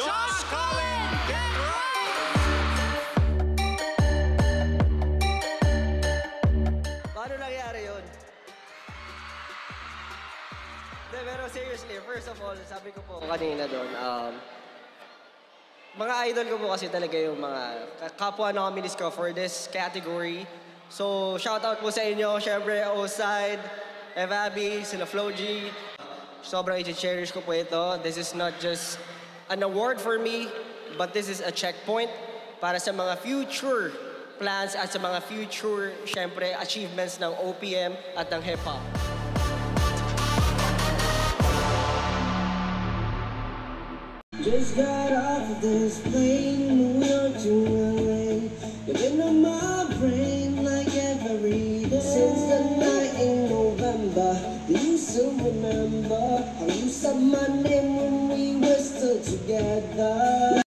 Josh Cullen, get right! Paano nangyari yun? Pero seriously, first of all, sabi ko po kanina doon, mga idol ko po kasi talaga yung mga kapwa na kami for this category. So, shoutout po sa inyo. Siyempre, O-Side, Evabi, sila Flo G. Sobrang i-cherish ko po ito. This is not just an award for me, but this is a checkpoint para sa mga future plans at sa mga future, siyempre, achievements ng OPM at ng hip-hop. Just got off of this plane, New York to LA. You've been on my brain like every day. Since the night in November, do you still remember how you said my name when we were still together?